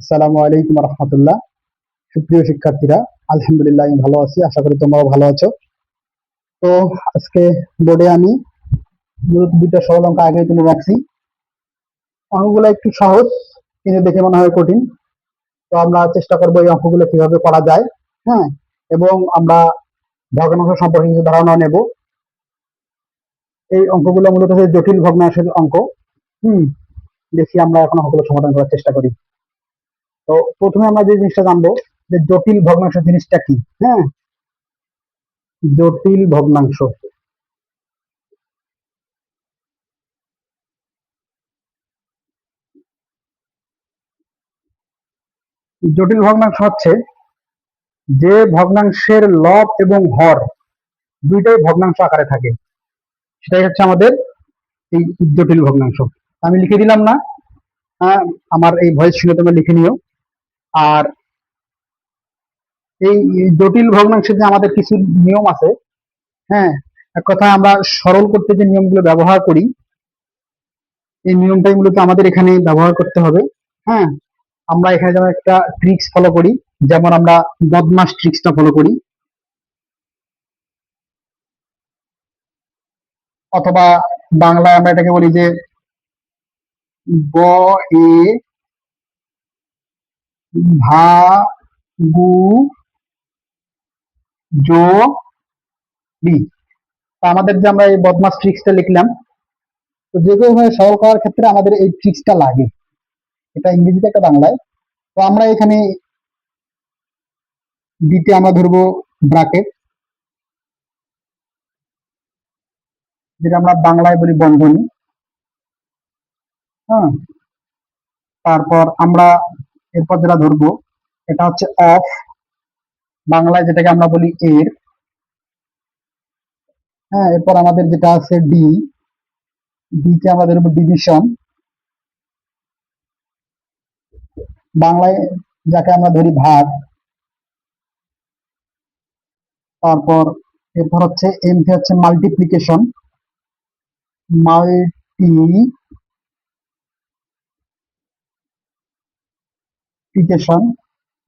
আসসালামু আলাইকুম রহমতুল্লাহ। সুপ্রিয় শিক্ষার্থীরা, আলহামদুলিল্লাহ আমি ভালো আছি, আশা করি তোমরাও ভালো আছো। তো আজকে বোর্ডে আমি মূলত দুইটা সরল অঙ্ক আগে তুলে রাখছি। অঙ্কগুলো একটু সহজ, কিন্তু দেখে মনে হয় কঠিন। তো আমরা চেষ্টা করবো এই অঙ্কগুলো কিভাবে করা যায়। হ্যাঁ, এবং আমরা ভগ্নাংশ সম্পর্কে কিছু ধারণা নেব। এই অঙ্কগুলো মূলত হচ্ছে জটিল ভগ্নাংশের অঙ্ক। হুম, দেখি আমরা এখন অঙ্কগুলো সমাধান করার চেষ্টা করি। তো প্রথমে আমরা যে জিনিসটা জানবো যে জটিল ভগ্নাংশ জিনিসটা কি। হ্যাঁ, জটিল ভগ্নাংশ, জটিল ভগ্নাংশ হচ্ছে যে ভগ্নাংশের লব এবং হর দুইটাই ভগ্নাংশ আকারে থাকে, সেটাই হচ্ছে আমাদের এই জটিল ভগ্নাংশ। আমি লিখে দিলাম না, হ্যাঁ, আমার এই ভয়েস শুনে তোমরা লিখে নিও। আর এই জটিল ভগ্নাংশের যে আমাদের কিছু নিয়ম আছে। হ্যাঁ, এক কথা আমরা সরল করতে যে নিয়মগুলো ব্যবহার করি, এই নিয়মটাই মূলত আমাদের এখানে ব্যবহার করতে হবে। হ্যাঁ, আমরা এখানে যেমন একটা ট্রিক্স ফলো করি, যেমন আমরা বদমাস ট্রিক্সটা ফলো করি, অথবা বাংলায় আমরা এটাকে বলি যে ব এ ভা গু জো বি। আমাদের যে আমরা এই বদমাস ট্রিক্সটা লিখলাম, তো যে কোনো ভাবে সরল করার ক্ষেত্রে আমাদের এই ট্রিক্সটা লাগে। এটা ইংরেজিতে, একটা বাংলায়। তো আমরা এখানে বিতে আমরা ধরবো ব্রাকেট, যেটা আমরা বাংলায় বলি বন্ধনী। হ্যাঁ, তারপর আমরা এরপর যেটা ধরবো এটা হচ্ছে অফ, বাংলায় যেটাকে আমরা বলি এর। হ্যাঁ, এরপর আমাদের যেটা আছে ডি, ডি কে আমরা ধরবো ডিভিশন, বাংলায় যাকে আমরা ধরি ভাগ। তারপর এরপর হচ্ছে এম কে হচ্ছে মাল্টিপ্লিকেশন, মাল্টিপ্লিকেশন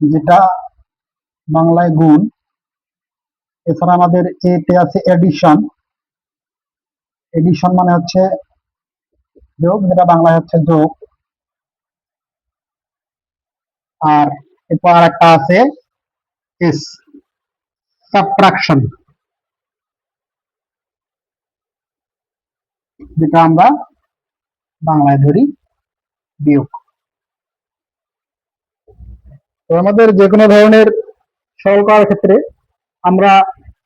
যেটা বাংলায় গুণ। এছাড়া আমাদের এতে আছে এডিশন, এডিশন মানে হচ্ছে যোগ, যেটা বাংলায় হচ্ছে যোগ। আর এরপর আর একটা আছে এস, সাবট্রাকশন, যেটা আমরা বাংলায় ধরি বিয়োগ। তো আমাদের যে কোনো ধরনের সরল করার ক্ষেত্রে আমরা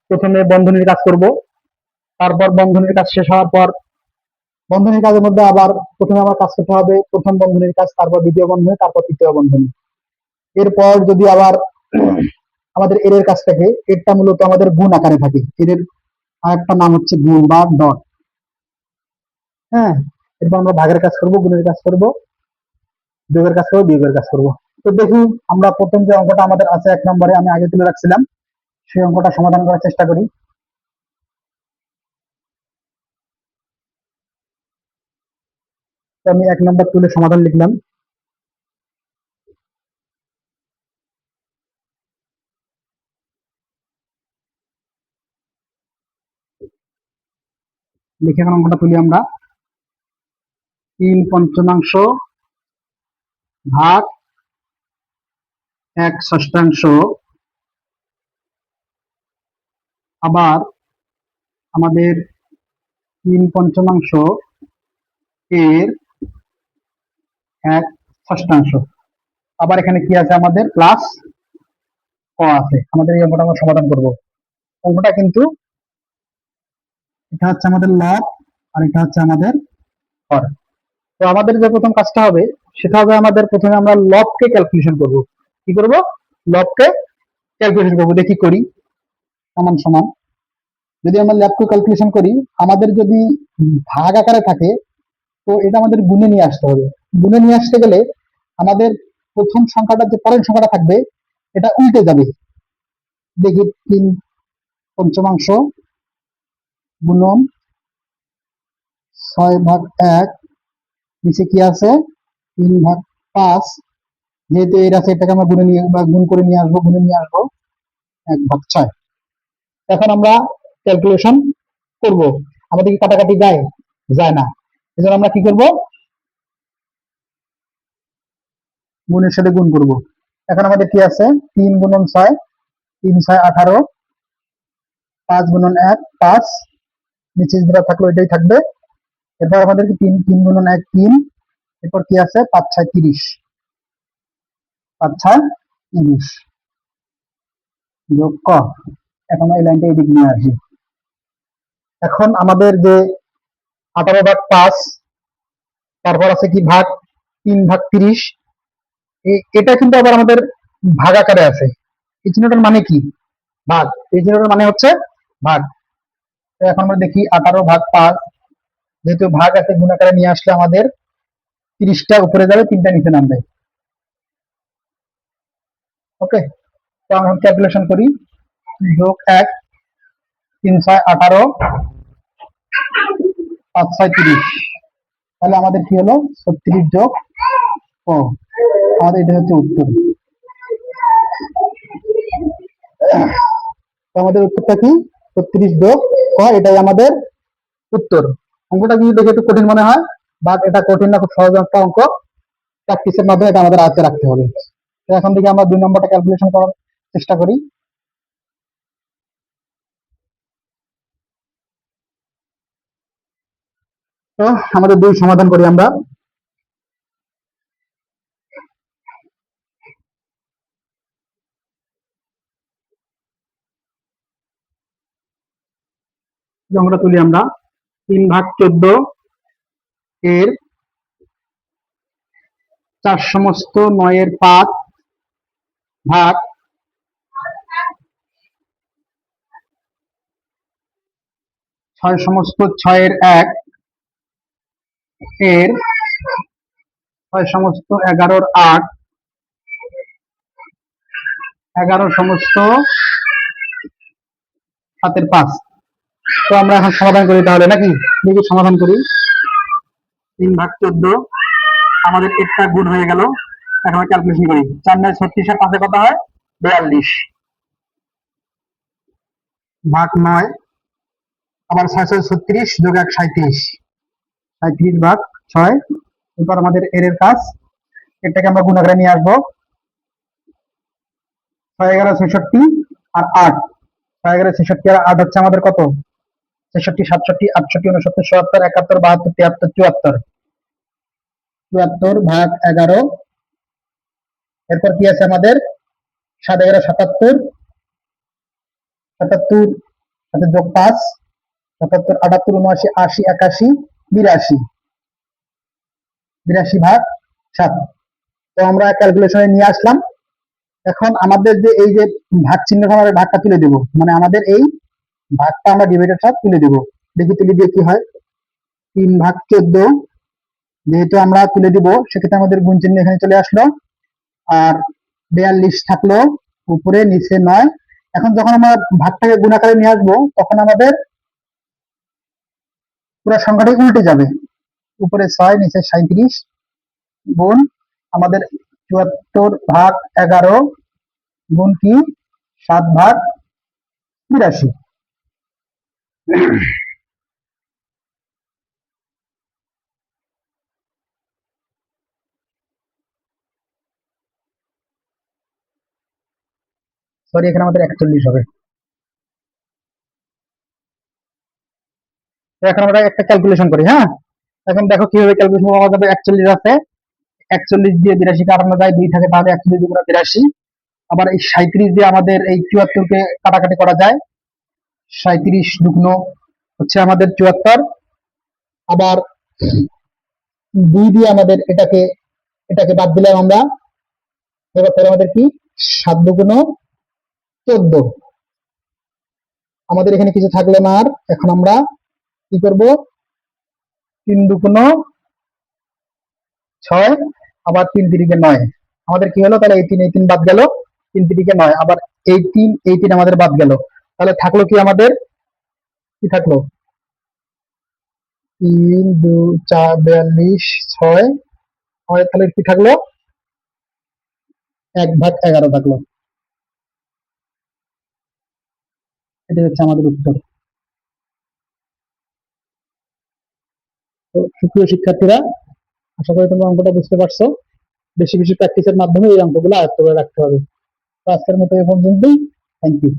প্রথমে বন্ধনীর কাজ করব, তারপর বন্ধনীর কাজ শেষ হওয়ার পর বন্ধনীর কাজের মধ্যে আবার প্রথমে আমার কাজ করতে হবে প্রথম বন্ধনীর কাজ, তারপর দ্বিতীয় বন্ধনী, তারপর তৃতীয় বন্ধনী। এরপর যদি আবার আমাদের এর এর কাজটাকে, এরটা মূলত আমাদের গুণ আকারে থাকে, এর আরেকটা নাম হচ্ছে গুণ বা ডট। হ্যাঁ, এরপর আমরা ভাগের কাজ করব, গুণের কাজ করব, যোগের কাজ করবো, বিয়োগের কাজ করব। তো দেখি আমরা প্রথম যে অঙ্কটা আমাদের আছে 1 নম্বরে, আমি আগে তুলে রাখছিলাম, সেই অঙ্কটা সমাধান করার চেষ্টা করি। তো আমি 1 নম্বর তুলে সমাধান লিখলাম। লিখে এখন অঙ্কটা তুলি আমরা। 3/5 ভাগ 1/6 আবার আমাদের 3/5 এর 1/6। আবার এখানে কি আছে, আমাদের প্লাস ক আছে। আমাদের এই অঙ্কটা আমরা সমাধান করব। অঙ্কটা কিন্তু এটা হচ্ছে আমাদের লব, আর এটা হচ্ছে আমাদের হর। তো আমাদের যে প্রথম কাজটা হবে সেটা হবে, আমাদের প্রথমে আমরা লবকে ক্যালকুলেশন করব। কি করব? লবকে ক্যালকুলেশন করব। দেখি করি। সমান সমান, যদি আমরা লবকে ক্যালকুলেশন করি, আমাদের যদি ভাগ আকারে থাকে, তো এটা আমাদের গুণে নিয়ে আসতে হবে। গুণে নিয়ে আসতে গেলে আমাদের প্রথম সংখ্যাটা, যে পরের সংখ্যাটা থাকবে, এটা উল্টে যাবে। দেখি 3/5 গুণন 6/1, নিচে কি আছে 3/5 যেহেতু এর আছে এটাকে আমরা গুণে নিয়ে বা গুণ করে নিয়ে আসবো, গুণে নিয়ে আসবো 1/6। এখন আমরা ক্যালকুলেশন করব, আমাদের কি কাটাকাটি যায়? যায় না। এজন্য আমরা কি করব? গুণের সাথে গুণ করব। এখন আমাদের কি আছে? 3 গুণন 6, 3 6 18, 5 গুণন 1 5, নিচে যেটা থাকলো এটাই থাকবে। এরপর আমাদের কি 3 গুণন 1 3, এরপর কি আছে? 5 6 30, 5 6 30 যোগ ক। এখন এই লাইনটা এদিক নিয়ে আসি। এখন আমাদের যে 18/5, তারপর আছে কি ভাগ 3/30, এটা কিন্তু আবার আমাদের ভাগ আকারে আছে। এই চিহ্নটার মানে কি? ভাগ। এই চিহ্নটার মানে হচ্ছে ভাগ। তো এখন আমরা দেখি 18/5, যেহেতু ভাগ আছে গুণ আকারে নিয়ে আসলে আমাদের 30টা উপরে যাবে, 3টা নিচে নামবে। ওকে, তো আমরা ক্যালকুলেশন করি। যোগ 1, 3 6 18, 5 6 30, তাহলে আমাদের কি হলো? 36 যোগ ও। আমাদের এটা হচ্ছে উত্তর। তো আমাদের উত্তরটা কি? 36 যোগ ক, এটাই আমাদের উত্তর। অঙ্কটা যদি দেখে একটু কঠিন মনে হয়, বাট এটা কঠিন না, খুব সহজ একটা অঙ্ক। প্র্যাকটিসের মাধ্যমে এটা আমাদের আয়ত্তে রাখতে হবে। তো এখন থেকে আমরা 2 নম্বরটা ক্যালকুলেশন করার চেষ্টা করি। তো আমাদের 2 সমাধান করি আমরা। অঙ্কটা তুলি আমরা। 3/14 এর 4 সমস্ত 9 এর 5 ভাগ 6 সমস্ত 6 এর 1 এর 6 সমস্ত 11 এর 8, 11 সমস্ত 7 এর 5। তো আমরা এখন সমাধান করি তাহলে, নাকি? দেখি সমাধান করি। 3/14, আমাদের একটা গুণ হয়ে গেল। এখন আমরা ক্যালকুলেশন করি। 4 9 36 আর 5 কত হয়? 42 ভাগ 9, আবার 6 6 36 যোগ 1 37, 37 ভাগ 6। এরপর আমাদের এর কাজ, এটাকে আমরা গুণ আকারে নিয়ে আসবো। 6 11 66 আর 8, 6 11 66 আর 8 হচ্ছে আমাদের কত? 66 67 68 69 70 71 72 73 74, 74 ভাগ 11। এরপর কি আছে আমাদের? 7 11 77, 77 সাথে যোগ 5, 77 78 79 80 81 82, 82 ভাগ 7। তো আমরা ক্যালকুলেশনে নিয়ে আসলাম। এখন আমাদের যে এই যে ভাগ চিহ্ন, আমাদের ভাগটা তুলে দেব, মানে আমাদের এই ভাগটা আমরা ডিভাইডেড ভাগ তুলে দেব। দেখি তুলে দিয়ে কি হয়। 3/14, যেহেতু আমরা তুলে দিব, সেক্ষেত্রে আমাদের গুণ চিহ্ন এখানে চলে আসলো। আর 42 থাকলো উপরে, নিচে 9। এখন যখন আমরা ভাগটাকে গুণ আকারে নিয়ে আসবো, তখন আমাদের পুরো সংখ্যাটি উল্টে যাবে। উপরে 6, নিচে 37 গুণ আমাদের 74 ভাগ 11 গুণ কি 7 ভাগ 82। সরি, এখানে আমাদের 41 হবে। তো এখন আমরা একটা ক্যালকুলেশন করি। হ্যাঁ, এখন দেখো কিভাবে ক্যালকুলেশন করা যাবে। 41 আছে, 41 দিয়ে 82 কাটানো যায়, 2 থাকে, তাহলে 41 দুগুণ 82। আবার এই 37 দিয়ে আমাদের এই 74 কে কাটাকাটি করা যায়। 37 দুগুণ হচ্ছে আমাদের 74। আবার 2 দিয়ে আমাদের এটাকে এটাকে বাদ দিলাম আমরা। এবার আমাদের কি 7 দুগুণ 14। আমাদের এখানে কিছু থাকলে না আর। এখন আমরা কি করব? 3 দুগুণ 6, আবার 3 তিরিকে 9। আমাদের কি হলো? তাহলে এই 3 বাদ গেল, 3 তিরিকে 9, আবার এই তিন আমাদের বাদ গেল। তাহলে থাকলো কি আমাদের? কি থাকলো? 3 2 4 42 6, আমাদের তাহলে কি থাকলো? 1/11 থাকলো। এটা হচ্ছে আমাদের উত্তর। তো সুপ্রিয় শিক্ষার্থীরা, আশা করি তোমরা অঙ্কটা বুঝতে পারছো। বেশি বেশি প্র্যাকটিসের মাধ্যমে এই অঙ্কগুলো আয়ত্ত করে রাখতে হবে। তো আজকের মতো এ পর্যন্তই। Thank you.